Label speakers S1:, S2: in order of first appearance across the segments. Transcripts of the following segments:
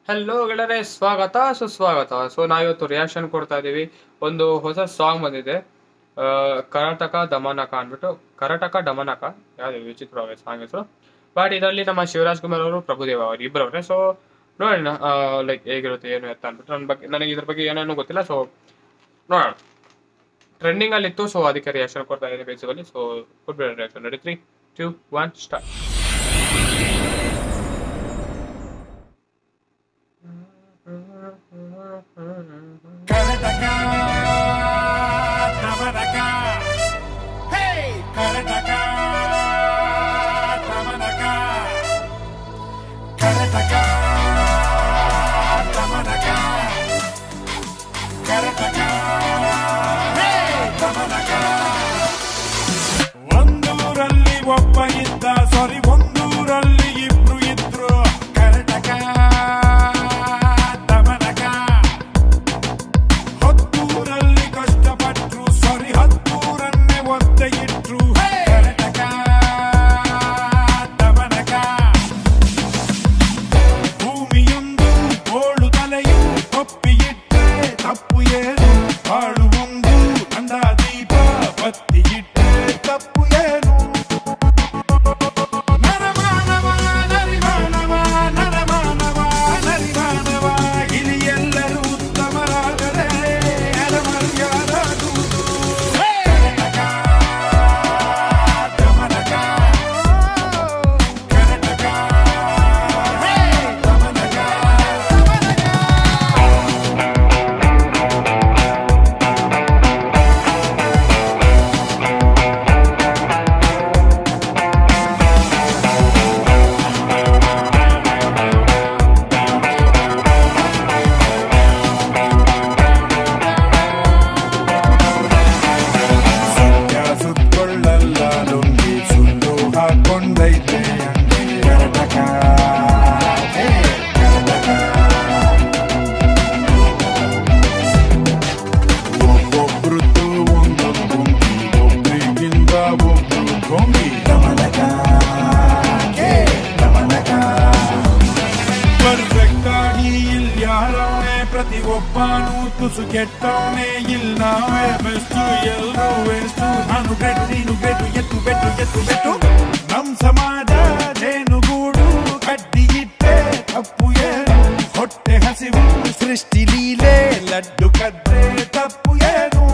S1: Hello ಗೆಳೆಯರೆ, ಸ್ವಾಗತ ಸುಸ್ವಾಗತ. ನಾವಿವತ್ತು ರಿಯಾಕ್ಷನ್ ಕೊಡ್ತಾ ಇದೀವಿ. ಒಂದು ಹೊಸ ಸಾಂಗ್ ಬಂದಿದೆ, ಕರ್ನಾಟಕ ದಮನಕ ಅಂದ್ಬಿಟ್ಟು. ಕರ್ನಾಟಕ ದಮನಕ ಯಾವ್ದು ವಿಚಿತ್ರವಾಗಿದೆ ಸಾಂಗ್ ಹೆಸರು. ಬಟ್ ಇದರಲ್ಲಿ ನಮ್ಮ ಶಿವರಾಜ್ ಕುಮಾರ್ ಅವರು, ಪ್ರಭುದೇವ ಅವರು ಇಬ್ಬರವ್ರೆ. ನೋಡೋಣ ಲೈಕ್ ಹೇಗಿರುತ್ತೆ ಏನು ಎತ್ತ ಅಂದ್ಬಿಟ್ಟು. ನನಗೆ ಇದ್ರ ಬಗ್ಗೆ ಏನೇನು ಗೊತ್ತಿಲ್ಲ. ನೋಡೋಣ. ಟ್ರೆಂಡಿಂಗ್ ಅಲ್ಲಿ ಇತ್ತು, ಅದಕ್ಕೆ ರಿಯಾಕ್ಷನ್ ಕೊಡ್ತಾ ಇದ್ದೀನಿ ಬೇಸಿಕಲಿ. ಕೊಟ್ಬಿಡೋಣ reaction. Ready, 3, 2, 1 start.
S2: Karataka, Tamanaka, hey, Karataka, Tamanaka, Karataka, Tamanaka, Karataka, hey, Tamanaka. ಒಂದೂರಲ್ಲಿ ಒಬ್ಬ ಇದ್ದ, ಒಂದೂರಲ್ಲಿ ಇಬ್ರು ಇದ್ರು. ಕರ್ನಾಟಕ ಪ್ರತಿಯೊಬ್ಬನು ತುಸು ಕೆಟ್ಟವನೇ ಇಲ್ಲ. ನಾವೇ ಬೆಸ್ಟು, ಎಲ್ಲರೂ ವೇಸ್ಟು. ನಾನು ಬೆಟ್ಟು, ನೀನು ಬೆಟ್ಟು, ಎತ್ತು ಬೆಟ್ಟು, ಎತ್ತು ಬೆಟ್ಟು. ನಮ್ ಸಮಾಜ ಜೇನುಗೂಡು ಕಡ್ಡಿ ಇಟ್ಟೆ ತಪ್ಪು ಏನು? ಹೊಟ್ಟೆ ಹಸಿವು ಸೃಷ್ಟಿ ಲೀಲೆ ಲಡ್ಡು ಕದ್ರೆ ತಪ್ಪು ಏನು?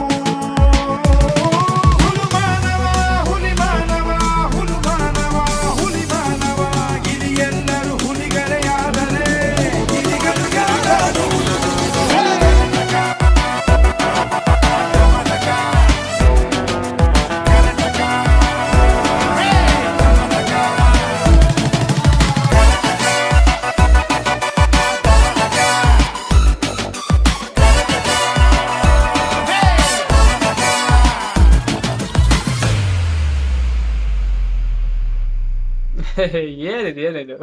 S1: ಏನಿದು ಏನಿದು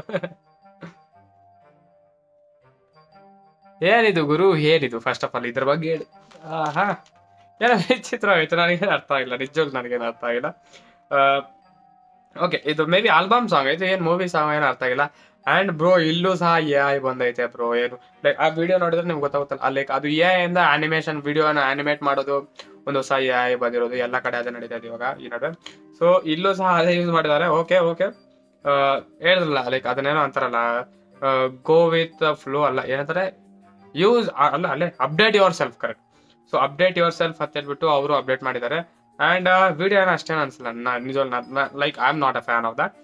S1: ಏನಿದು ಗುರು, ಏನಿದು? ಫಸ್ಟ್ ಆಫ್ ಆಲ್ ಇದ್ರ ಬಗ್ಗೆ ಹೇಳಿ. ಹಾ, ಏನೋ ವಿಚಿತ್ರ ಆಯ್ತು. ನನಗೇನು ಅರ್ಥ ಆಗಿಲ್ಲ, ನಿಜವಾಗ್ಲೂ ನನಗೇನು ಅರ್ಥ ಆಗಿಲ್ಲ. ಓಕೆ, ಇದು ಮೇ ಬಿ ಆಲ್ಬಮ್ ಸಾಂಗ್ ಐತೆ, ಏನ್ ಮೂವಿ ಸಾಂಗ್ ಏನೋ ಅರ್ಥ ಆಗಿಲ್ಲ. ಅಂಡ್ ಬ್ರೋ, ಇಲ್ಲೂ ಸಹ AI ಬಂದೈತೆ ಬ್ರೋ. ಏನು ಲೈಕ್ ಆ ವಿಡಿಯೋ ನೋಡಿದ್ರೆ ನಿಮ್ಗೆ ಗೊತ್ತಾಗುತ್ತಲ್ಲ, ಲೈಕ್ ಅದು AI ಇಂದ ಆನಿಮೇಷನ್ ವಿಡಿಯೋನ ಆನಿಮೇಟ್ ಮಾಡೋದು ಒಂದು ಹೊಸ AI ಬಂದಿರೋದು. ಎಲ್ಲ ಕಡೆ ಅದೇ ನಡೀತಾ ಇದೆ ಇವಾಗ ಈ ನಡುವೆ. ಇಲ್ಲೂ ಸಹ ಅದೇ ಯೂಸ್ ಮಾಡಿದ್ದಾರೆ. ಓಕೆ ಹೇಳಿದ್ರಲ್ಲ, ಲೈಕ್ ಅದನ್ನೇನೋ ಅಂತಾರಲ್ಲ, ಗೋ ವಿತ್ ಫ್ಲೋ ಅಲ್ಲ, ಏನಂತಾರೆ, ಯೂಸ್ ಅಲ್ಲ, ಅಲ್ಲೇ update your self. Correct. Update your self ಅಂತ ಹೇಳ್ಬಿಟ್ಟು ಅವರು ಅಪ್ಡೇಟ್ ಮಾಡಿದ್ದಾರೆ. ಅಂಡ್ ವಿಡಿಯೋ ಏನೋ ಅಷ್ಟೇನು ಅನ್ಸಲ್ಲ ನಿಜವಾಗ್ಲೂ. Like I am not a fan of that.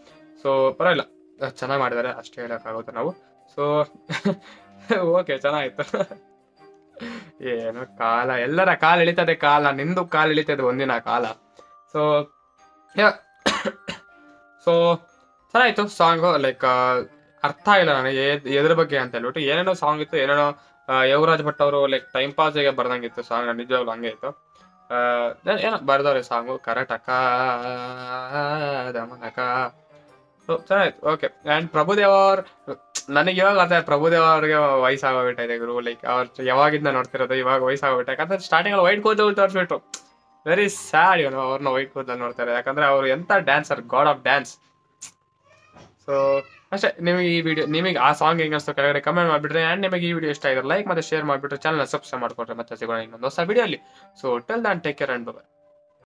S1: ಪರವಾಗಿಲ್ಲ, ಚೆನ್ನಾಗಿ ಮಾಡಿದ್ದಾರೆ ಅಷ್ಟೇ ಹೇಳಕ್ಕಾಗುತ್ತೆ ನಾವು. ಓಕೆ, ಚೆನ್ನಾಗಿತ್ತು. ಏನು ಕಾಲ, ಎಲ್ಲರ ಕಾಲು ಎಳಿತದೆ ಕಾಲ, ನಿಂದು ಕಾಲು ಎಳಿತದೆ ಒಂದಿನ ಕಾಲ. ಚೆನ್ನಾಗಿತ್ತು ಸಾಂಗು. ಲೈಕ್ ಅರ್ಥ ಆಗಿಲ್ಲ ನನಗೆ ಎದ್ರ ಬಗ್ಗೆ ಅಂತ ಹೇಳ್ಬಿಟ್ಟು. ಏನೇನೋ ಸಾಂಗ್ ಇತ್ತು, ಏನೇನೋ ಯುವರಾಜ್ ಭಟ್ ಅವರು ಲೈಕ್ ಟೈಮ್ ಪಾಸ್ಗೆ ಬರ್ದಂಗಿತ್ತು ಸಾಂಗ್. ನಿಜವಾಗ್ಲೂ ಹಂಗೆ ಇತ್ತು. ಏನೋ ಬರ್ದವ್ರೆ ಸಾಂಗು, ಕರ್ನಾಟಕ ದಮನಕ. ಚೆನ್ನಾಗಿತ್ತು. ಓಕೆ. ಅಂಡ್ ಪ್ರಭುದೇವ ಅವ್ರು, ನನಗೆ ಇವಾಗ ಅರ್ಥ ಆಯ್ತು, ಪ್ರಭುದೇವ ಅವ್ರಿಗೆ ವಯಸ್ಸಾಗೋಗ್ಬಿಟ್ಟಿದೆ ಗುರು. ಲೈಕ್ ಅವ್ರು ಯಾವಾಗಿಂದ ನೋಡ್ತಿರೋದು, ಇವಾಗ ವಯಸ್ಸಾಗೋಗ್ಬಿಟ್ಟೆ. ಯಾಕಂದ್ರೆ ಸ್ಟಾರ್ಟಿಂಗ್ ಅಲ್ಲಿ ವೈಟ್ ಕೂದಲು ತೋರಿಸ್ಬಿಟ್ರು. ವೆರಿ ಸ್ಯಾಡ್ ಇವನು, ಅವ್ರನ್ನ ವೈಟ್ ಕೂದಲು ನೋಡ್ತಾರೆ. ಯಾಕಂದ್ರೆ ಅವ್ರು ಎಂತ ಡ್ಯಾನ್ಸರ್, ಗಾಡ್ ಆಫ್ ಡ್ಯಾನ್ಸ್. ಅಷ್ಟೇ. ನಿಮಗೆ ಆ ಸಾಂಗ್ ಹೆಂಗ್ ಅನ್ಸ್ತು ಕೆಳಗಡೆ ಕಮೆಂಟ್ ಮಾಡ್ಬಿಟ್ರೆ, ಅಂಡ್ ನಿಮಗೆ ಈ ವಿಡಿಯೋ ಇಷ್ಟ ಆಗಿದ್ರೆ ಲೈಕ್ ಮತ್ತೆ ಶೇರ್ ಮಾಡ್ಬಿಟ್ರೆ ಚಾನಲ್ ಸಬ್ಸ್ಕ್ರೈಬ್ ಮಾಡ್ಕೊಡ್ರಿ. ಮತ್ತೆ ಸಿಗೋಣ ಇನ್ನೊಂದು ಹೊಸ ವಿಡಿಯೋ ಅಲ್ಲಿ. So till Dhan take care and by.